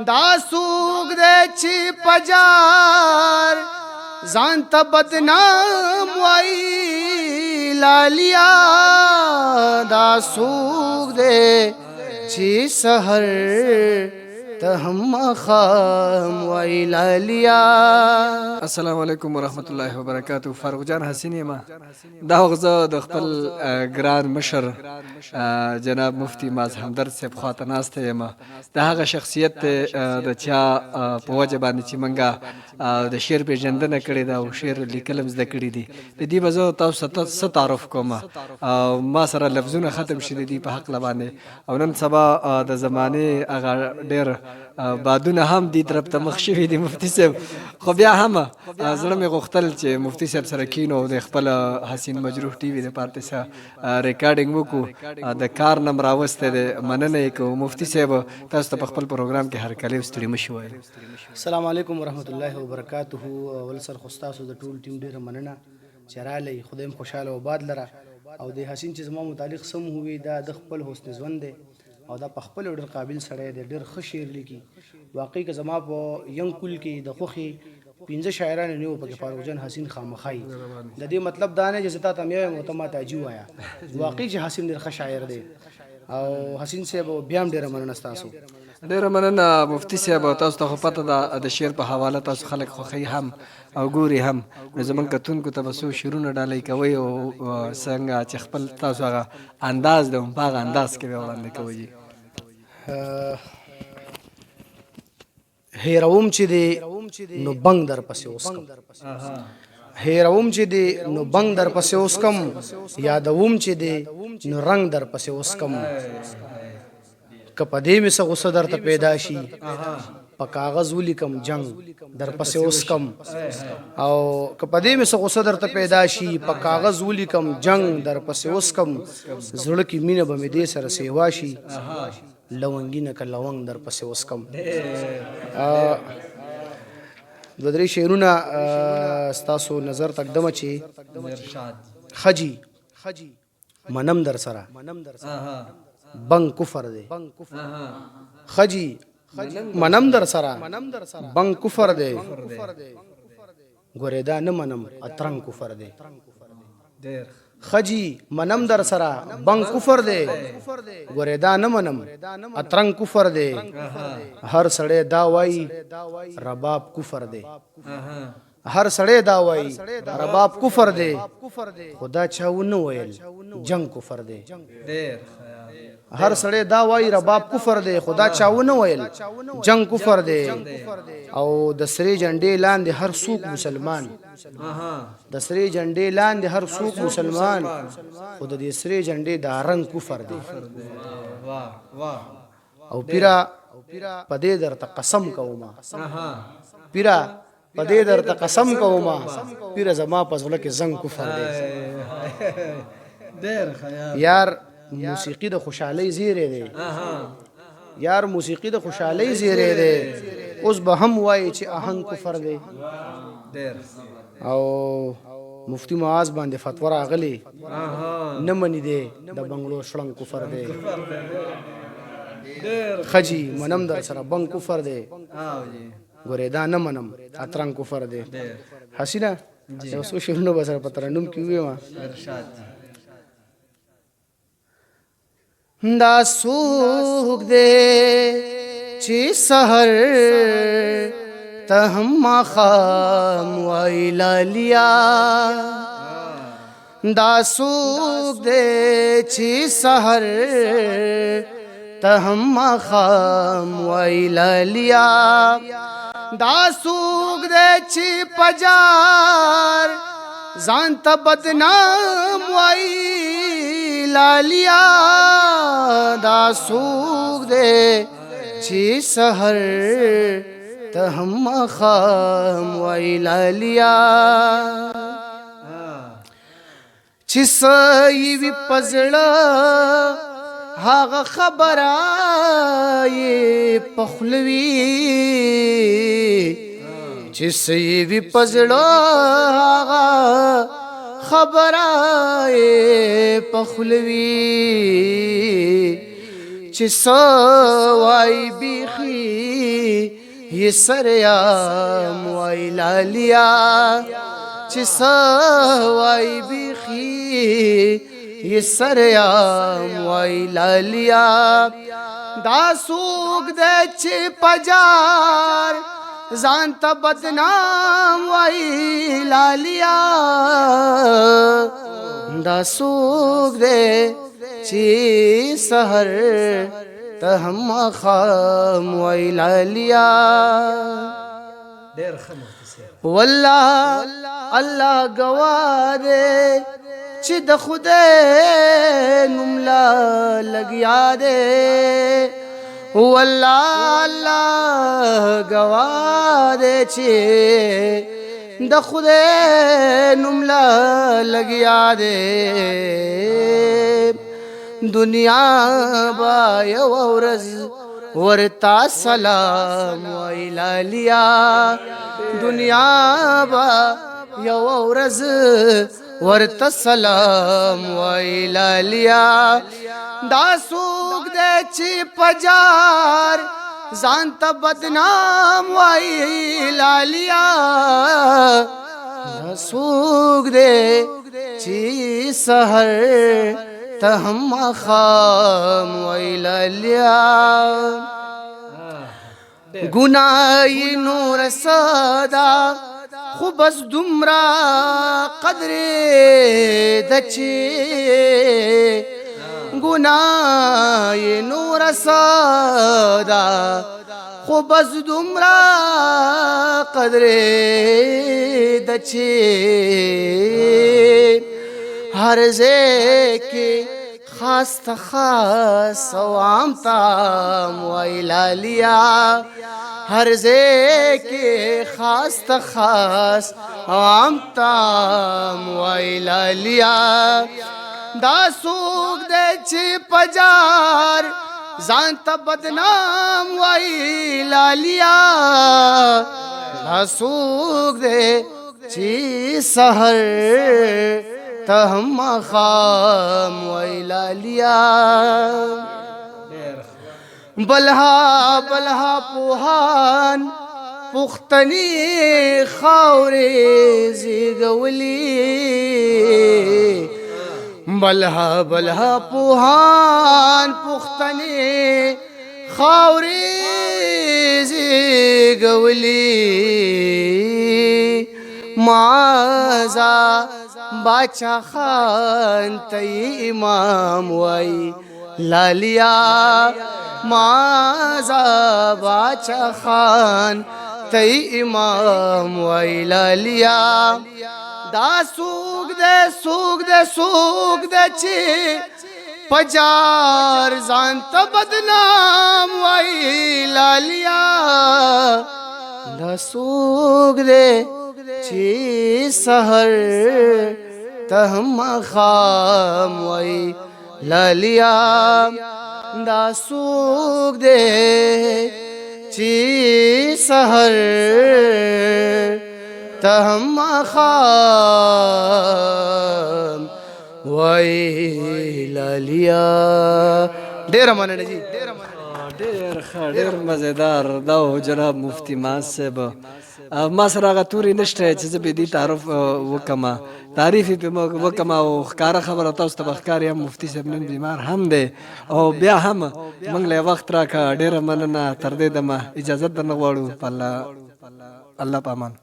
دا سوق دے چی پجار زانتا بدنام وائی لالیا دا سوق دے چی سحر تہم خام وائی لالیا. السلام علیکم ورحمت الله وبرکاتہ. فاروق جان حسین یم. دا غزه د خپل ګران مشر جناب مفتی ماز همدرد صاحب خواته ناسته یم. د هغه شخصیت د چا په وجه باندې چې موږ د شعر پېژندنه کړې ده او شعر لیکل هم زده کړي دي. د دې به زه تاسو ته څه تعارف کوم او ما سره لفظونه ختم شي د دې په هکله باندې. او نن سبا د زمانې هغه ډېر بادونه هم دې طرف ته مخ شوي دي مفتي صاحب. خو بیا هم زړه مې غوښتل چې مفتي صاحب سره کینو او د خپل حسین مجروح ټي وي دپاره څه ریکارډینګ وکړو. د کار نه م راوستی دی. مننه یې کوو مفتي صاحب، تاسو ته په خپل پروګرام کې هرکلی او ستړي مه شي وایو. السلام علیکم ورحمت الله وبرکاتہ. اول سر خو ستاسو د ټول ټیم ډېره مننه چې رالی. خدای م خوشحاله او باد لره. او د حسین چې زما متعلق سم وي دا د خپل حسن ژوند دی او دا په خپل ډېر قابل سړی دی، ډېر ښه شعر لیکي. واقعي که زما په ینګ کل کې د خوښې 15 شاعران نیو پکې فاروق جان حسین خامخای. د دې مطلب دا نه چې زه تا ته مې وایم او ته ما ته عجیب وایه. واقعي چې حسین ډېر ښه شاعر دی او حسین صاحب بیا هم ډېره مننه ستاسو. ډېره مننه مفتي صاحب. تاسو ته خو پته ده د شعر په حواله تاسو خلک خوښوي هم او ګوري هم. نو زموږ کتونکو ته به څو شعرونه ډالۍ کوئ او څنګه چې خپل تاسو هغه انداز دی په هغه انداز کې به وړاندې کوئ. هیروم چې دی نو بنګ در پسې اوسکم، هیروم چې دی نو بنګ در پسې اوسکم، یادوم چې دی نو رنگ در پسې اوسکم. که په دې مې څه غصه درته پیدا شي په کاغذ ولیکم جنگ در پسې اوسکم. او که په دې مې څه غصه درته پیدا شي په کاغذ ولیکم جنگ در پسې اوسکم. زړه کې مینه به مې دې سره سیوا شي لونګینه که لونګ در پسې اوسکم. دوه درې شعرونه ستاسو نظر تقدمه چې خجی منم در سره بنګ کفر دی، خجی منم در سره بنګ کفر دی، ګورېدا نه منم اترنګ کفر دی. خجی منم در سره بنګ کفر دی، ګورېدا نه منم اترنګ کفر دی. هر سړی دا وایي رباب کفر دی، هر سړی دا وایي رباب کفر دی، خدا چا ونه ویل جنگ کفر دی. هر سړی دا وایي رباب کفر دی، خدا چا ونه ویل جنگ کفر دی. او د سرې جنډې لاندې هر څوک مسلمان، د سرې جنډې لاندې هر څوک مسلمان، خو د دې سرې جنډې دا رنګ کفر دی. او پیرا په دې درته قسم کوم، پیرا په دې درته قسم کوم، پیرا زما په زړه کې زنګ کفر دی. یار موسیقي د خوشحالۍ زیری دی، یار موسیقي د خوشحالۍ زیری دی. اوس به هم وایي چې آهنګ کفر دی. او مفتی معاذ باندې فتوا راغلی نه مني دی د بنګلو شړنګ کفر دی. خجی منم در سره بنګ کفر دی، ګورېدا نه منم اترنګ کفر دی. حسینه یو څو شعرونه به سره په ترنم کې ووایم. دا سوق دے چی سحر تہم خام وائی لالیا، دا سوق دے چی سحر تہم خام وائی لالیا، دا سوق دے چی پجار زانتا بدنام وائی لالیا، دا سوق دے چی سحر تہم خام وائی لالیا. چی سئی وی پزڑا هاغه خبره پخلوي، چې سئی وی پزړه هاغه خبره پخلوي، چې سوای بیخي یہ سریام وای لالیا چې سوای بیخی یہ سریام وای لالیا دا سوق دے چې پجار ځان ته بدنام وای لالیا دا سوق دے چې سحر ته هم خام وای لالیا ډېر ښه مفتی صاحب والله الله گواه دے چې د خدای نوم لا لګیا دے والله الله گواه دے چې د خدای نوم لا لګیا دے دنیا با یو ورځ ورتا سلام وای لالیا دنیا با یو ورځ ورتا سلام وای لالیا دا سوق دے چې پجار ځان ته بدنام وای لالیا دا سوق دے چې سحر ته هم خام وای لالیا گناہی نور صدا خو بس دمرا قدر دچے گناہی نور صدا خو بس دمرا قدر دچے ہر زیکی خاص تخاص عوام تام وای لالیا ہر زیکی خاص تخاص عوام تام وای لالیا دا سوق دے چې پجار ځان ته بدنام وای لالیا دا سوق دے چې سحر ته هم خام وای لالیا بلها بلها پوهان پختنی خاورې زیږولي بلها بلها پوهان پختنی خاورې زیږولي معاذا باچا خان تی امام وای لالیا معاذا باچا خان تی امام وای لالیا دا سوق دے سوق دے سوق دے چې پجار ځان ته بدنام وای لالیا دا سوق دے چې سحر ته هم خام وای لالیا دا سوق دے چې سحر ته هم خام وای لالیا ډیر مننه جی ډېر ښه ډېر مزیدار دا و جناب مفتی ماز صاحب ما سره هغه تورې نشته چې زه به دې تعارف وکړم تعریف یې پې وکړم او ښکاره خبره تاسو ته به ښکار یم مفتي صاحب نن بیمار هم دی او بیا هم موږ له وخت راکړه ډېره مننه تر دې دمه اجازت درنه غواړو په الله په امان